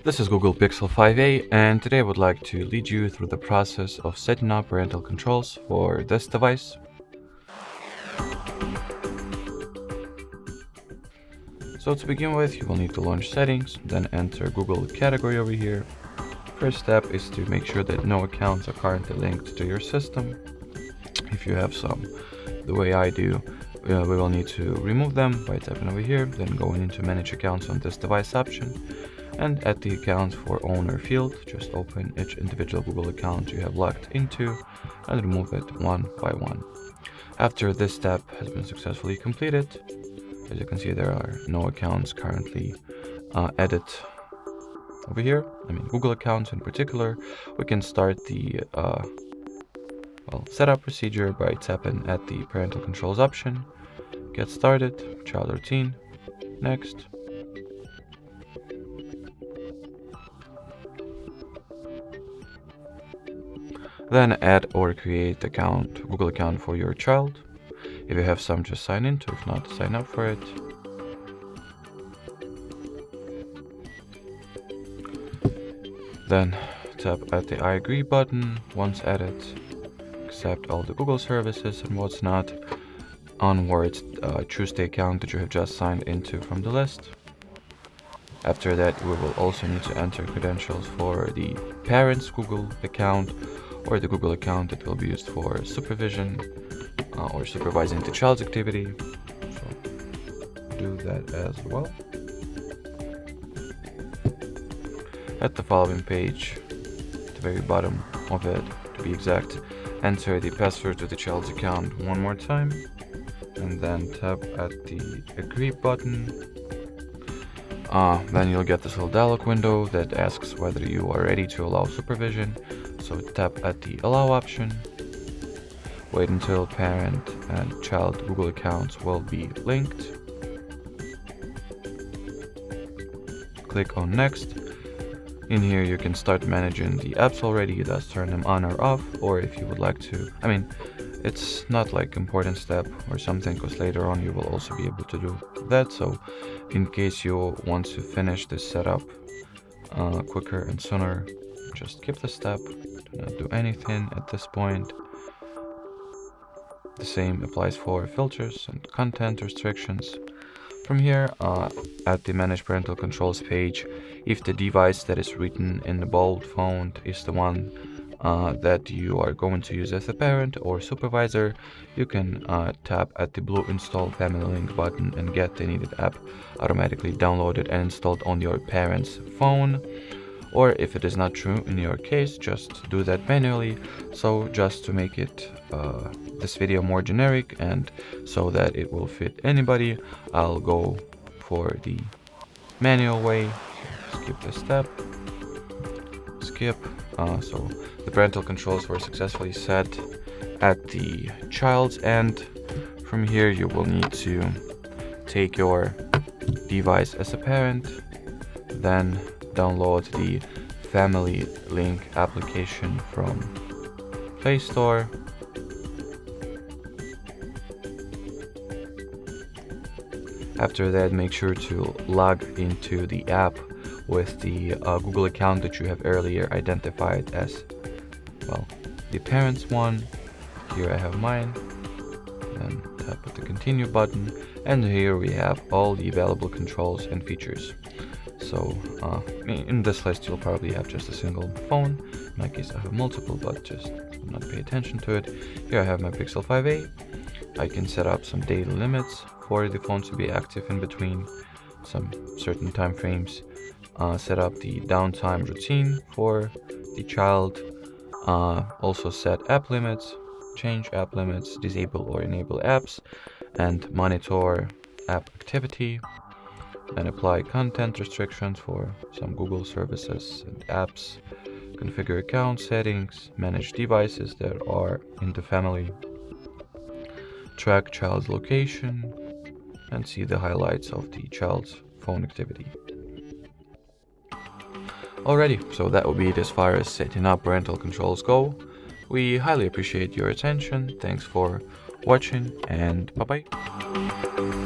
This is Google Pixel 5a, and today I would like to lead you through the process of setting up parental controls for this device. So to begin with, you will need to launch settings, then enter Google category over here. First step is to make sure that no accounts are currently linked to your system. If you have some, the way I do, we will need to remove them by tapping over here, then going into manage accounts on this device option. And at the accounts for owner field, just open each individual Google account you have logged into and remove it one by one. After this step has been successfully completed, as you can see, there are no accounts currently added over here. Google accounts in particular. We can start the setup procedure by tapping at the parental controls option. Get started, child routine, next. Then add or create Google account for your child. If you have some, just sign into. If not, sign up for it. Then tap at the I agree button. Once added, accept all the Google services and what's not. Onwards, choose the account that you have just signed into from the list. After that, we will also need to enter credentials for the parent's Google account or the Google account that will be used for supervision or supervising the child's activity. So do that as well. At the following page, at the very bottom of it, to be exact, enter the password to the child's account one more time, and then tap at the agree button. Then you'll get this little dialog window that asks whether you are ready to allow supervision. So tap at the allow option. Wait until parent and child Google accounts will be linked. Click on next. In here you can start managing the apps already, thus turn them on or off, or if you would like to, it's not like important step or something, because later on you will also be able to do that. So in case you want to finish this setup quicker and sooner, just skip the step, do not do anything at this point. The same applies for filters and content restrictions. From here, at the Manage Parental Controls page, if the device that is written in the bold font is the one that you are going to use as a parent or supervisor, you can tap at the blue Install Family Link button and get the needed app automatically downloaded and installed on your parent's phone. Or if it is not true in your case, just do that manually. So just to make it this video more generic and so that it will fit anybody, I'll go for the manual way. So skip this step. Skip. So the parental controls were successfully set at the child's end. From here, you will need to take your device as a parent, then download the Family Link application from Play Store. After that, make sure to log into the app with the Google account that you have earlier identified as, the parent's one. Here I have mine. Then tap at the continue button, and here we have all the available controls and features. So in this list you'll probably have just a single phone. In my case I have multiple, but just do not pay attention to it. Here I have my Pixel 5a. I can set up some daily limits for the phone to be active in between some certain time frames. Set up the downtime routine for the child. Also set app limits, change app limits, disable or enable apps, and monitor app activity. And apply content restrictions for some Google services and apps. Configure account settings, manage devices that are in the family. Track child's location, and see the highlights of the child's phone activity. Alrighty, so that will be it as far as setting up parental controls go. We highly appreciate your attention. Thanks for watching, and bye bye.